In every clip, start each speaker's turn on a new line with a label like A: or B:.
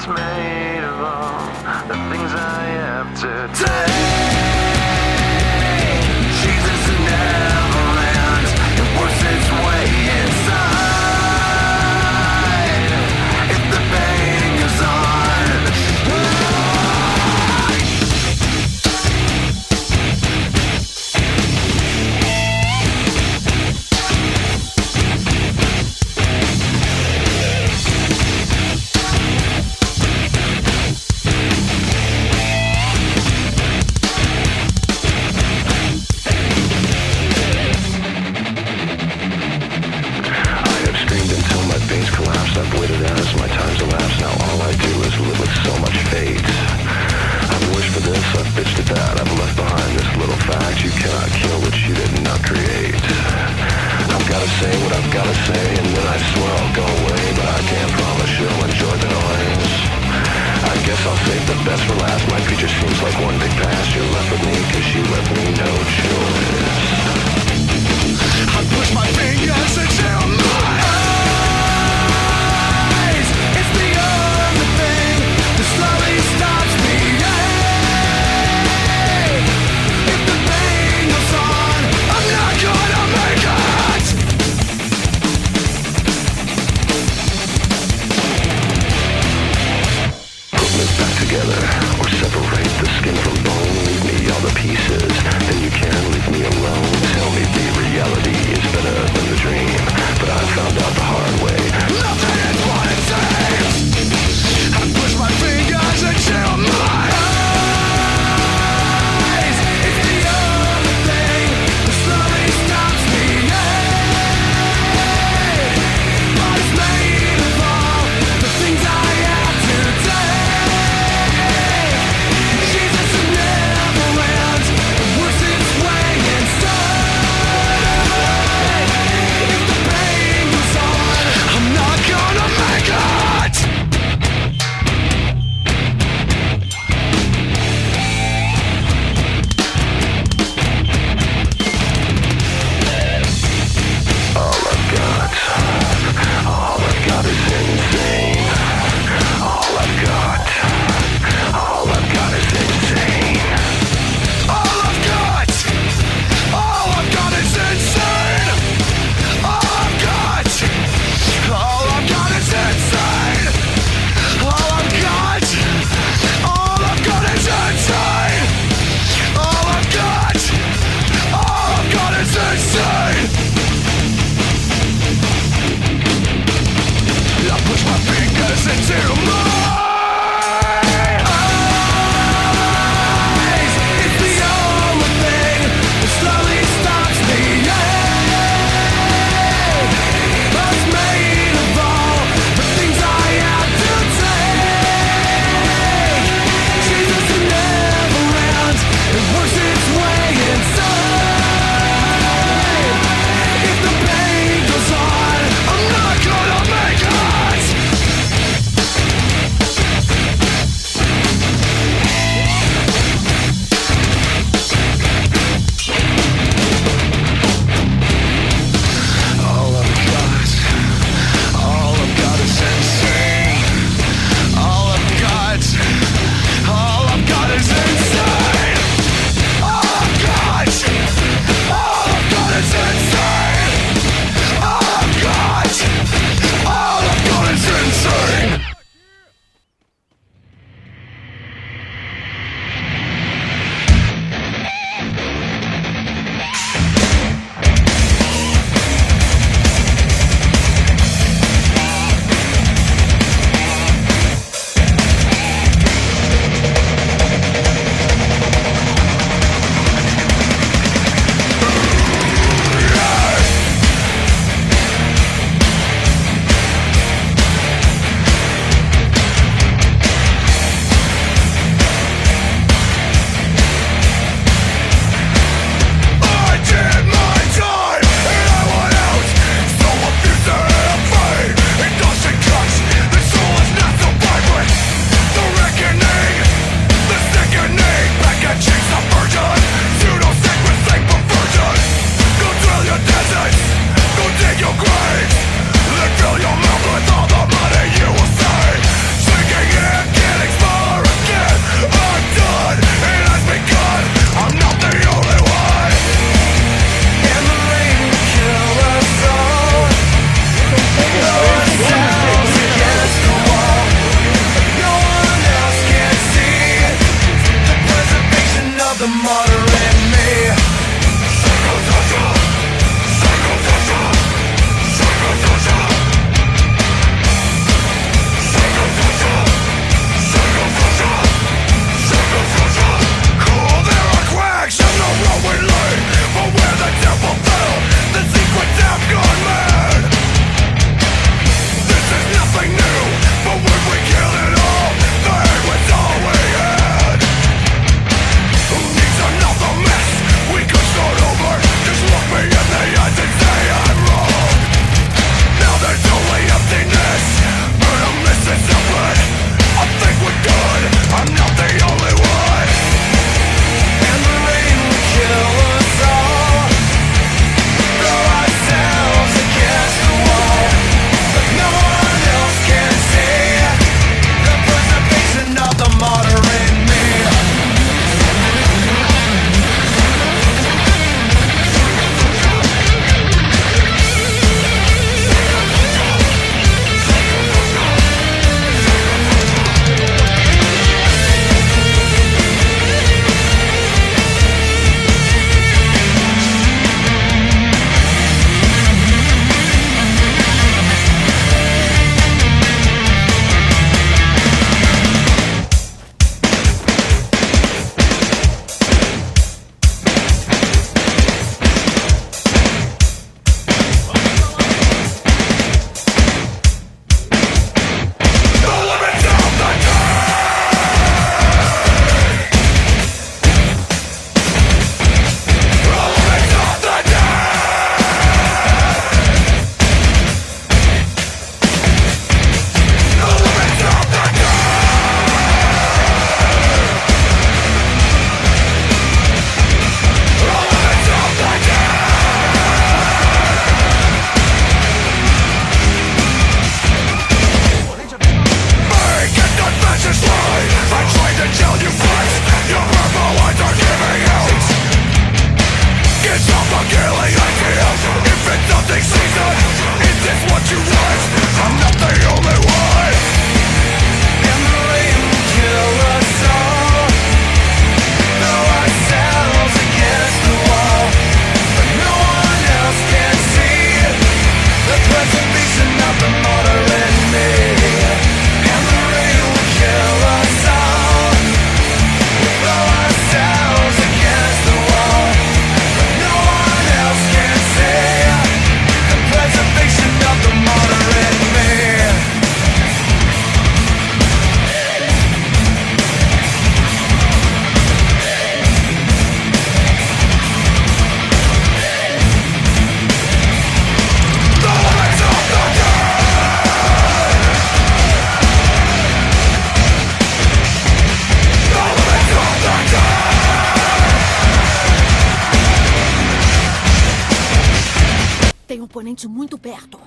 A: it's made of all the things I have to take. Jesus in Neverland, it works its way inside. If the pain goes on, I've waited as my time's elapsed. Now all I do is live with so much fate. I've wished for this, I've bitched at that. I've left behind this little fact: you cannot kill what you did not create. I've gotta say what I've gotta say, and then I swear I'll go away, but I can't promise you'll enjoy the noise. I guess I'll save the best for last. My future seems like one big past. You're left with me cause you left me no choice. I push my fingers into my eyes. It's the only thing that slowly stops me. If the pain goes on, I'm not gonna make it. Put me back together, or separate the skin from bone. Leave me all the pieces, then you can leave me alone. Tell me the reality is better than the dream, but I found out the hard way. Nothing is what it seems. I push my fingers into my eyes. It's the only thing that slowly stops me. But it's made of all the things I have to take.
B: oponente muito perto.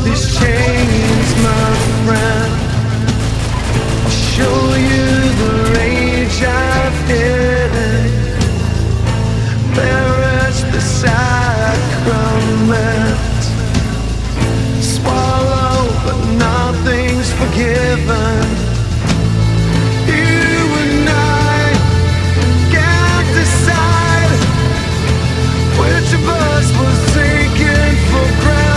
C: These chains, my friend, I'll show you the rage I've hidden. There is the sacrament. Swallow, but nothing's forgiven. You and I can't decide which of us was taken for granted.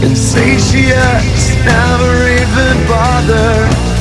C: Insatiate, never even bother.